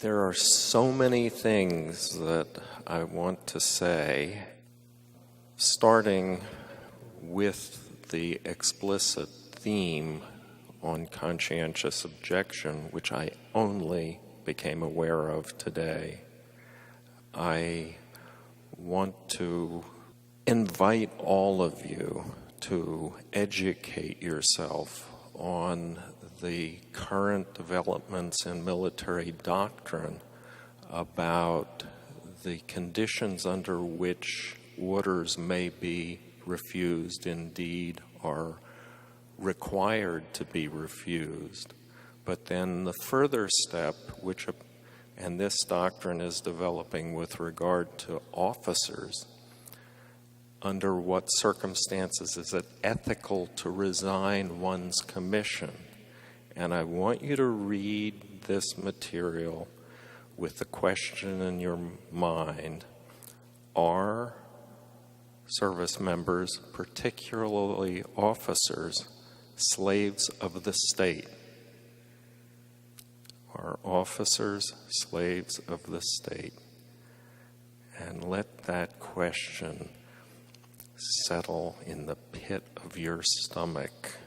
There are so many things that I want to say, starting with the explicit theme on conscientious objection, which I only became aware of today. I want to invite all of you to educate yourself on the current developments in military doctrine about the conditions under which orders may be refused, indeed are required to be refused. But then the further step, and this doctrine is developing with regard to officers, under what circumstances is it ethical to resign one's commission? And I want you to read this material with the question in your mind: are service members, particularly officers, slaves of the state? Are officers slaves of the state? And let that question settle in the pit of your stomach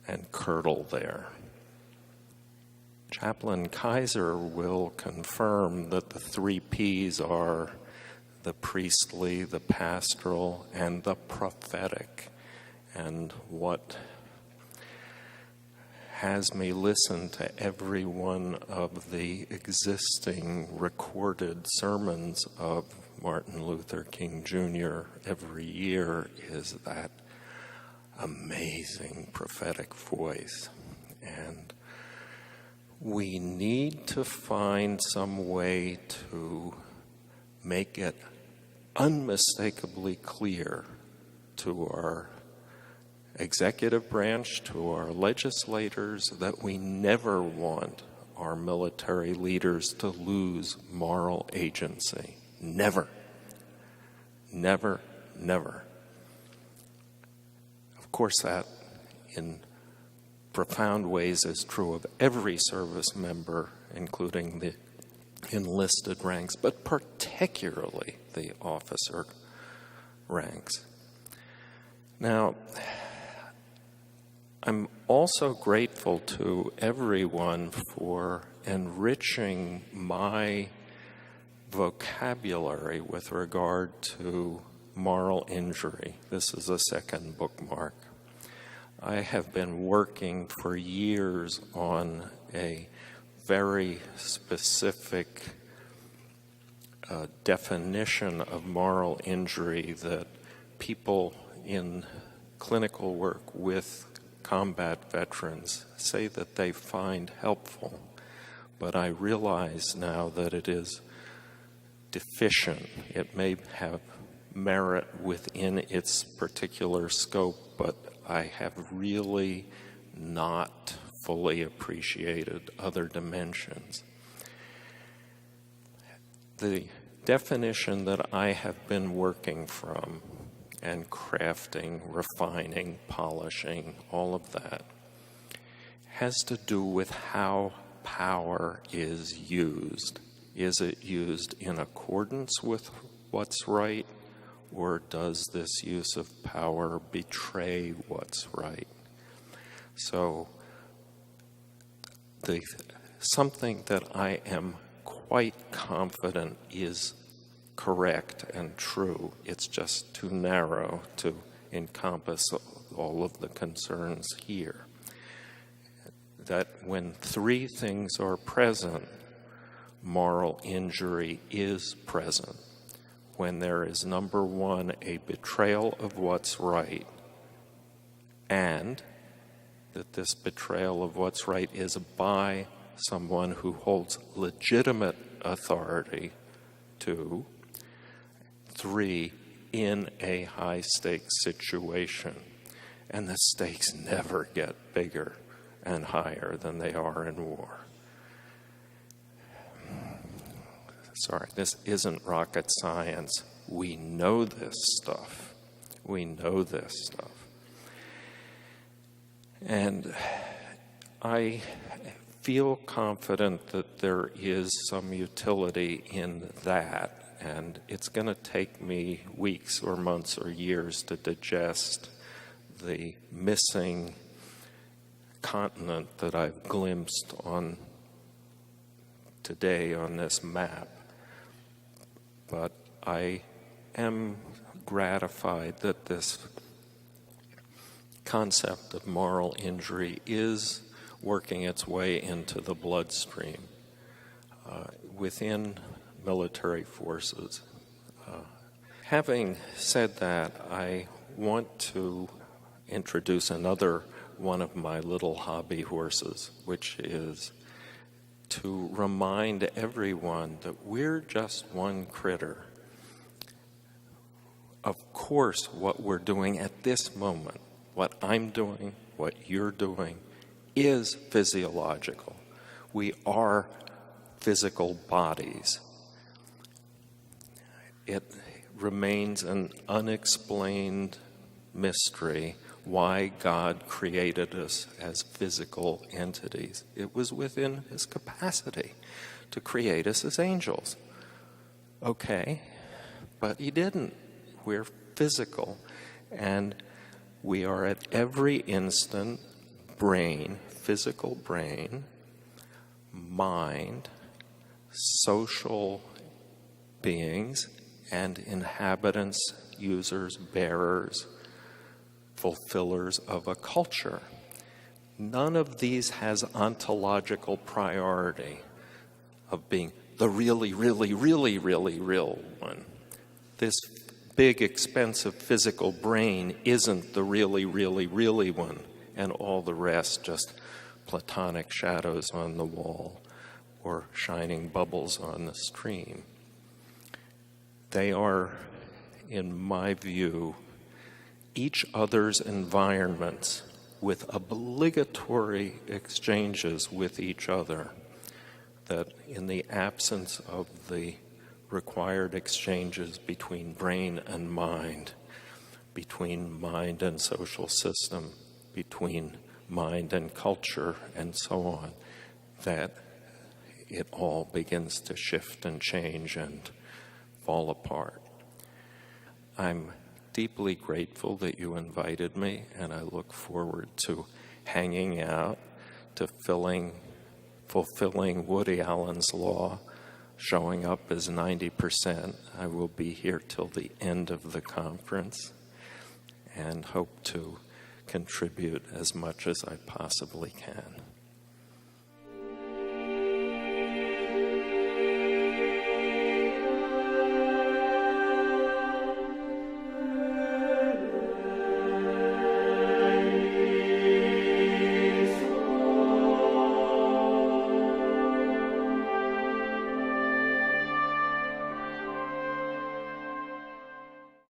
and curdle there. Chaplain Kaiser will confirm that the 3 P's are the priestly, the pastoral, and the prophetic. And what has me listen to every one of the existing recorded sermons of Martin Luther King Jr. every year is that amazing prophetic voice. And we need to find some way to make it unmistakably clear to our executive branch, to our legislators, that we never want our military leaders to lose moral agency. Never. Never, never. Of course, that in profound ways is true of every service member, including the enlisted ranks, but particularly the officer ranks. Now, I'm also grateful to everyone for enriching my vocabulary with regard to moral injury. This is a second bookmark. I have been working for years on a very specific definition of moral injury that people in clinical work with combat veterans say that they find helpful. But I realize now that it is deficient. It may have merit within its particular scope, but I have really not fully appreciated other dimensions. The definition that I have been working from and crafting, refining, polishing, all of that, has to do with how power is used. Is it used in accordance with what's right, or does this use of power betray what's right? So, something that I am quite confident is correct and true, it's just too narrow to encompass all of the concerns here. That when 3 things are present, moral injury is present. When there is, number 1, a betrayal of what's right, and that this betrayal of what's right is by someone who holds legitimate authority. 2, 3, in a high-stakes situation. And the stakes never get bigger and higher than they are in war. Sorry, this isn't rocket science. We know this stuff. We know this stuff. And I feel confident that there is some utility in that, and it's going to take me weeks or months or years to digest the missing continent that I've glimpsed on today on this map. But I am gratified that this concept of moral injury is working its way into the bloodstream within military forces. Having said that, I want to introduce another one of my little hobby horses, which is to remind everyone that we're just one critter. Of course, what we're doing at this moment, what I'm doing, what you're doing, is physiological. We are physical bodies. It remains an unexplained mystery why God created us as physical entities. It was within His capacity to create us as angels. Okay, but He didn't. We're physical, and we are at every instant brain, physical brain, mind, social beings, and inhabitants, users, bearers, fulfillers of a culture. None of these has ontological priority of being the really, really, really, really real one. This big, expensive physical brain isn't the really, really, really one, and all the rest just platonic shadows on the wall or shining bubbles on the stream. They are, in my view, each other's environments with obligatory exchanges with each other, that in the absence of the required exchanges between brain and mind, between mind and social system, between mind and culture, and so on, that it all begins to shift and change and fall apart. I'm deeply grateful that you invited me, and I look forward to hanging out, to fulfilling Woody Allen's law, showing up as 90%. I will be here till the end of the conference and hope to contribute as much as I possibly can.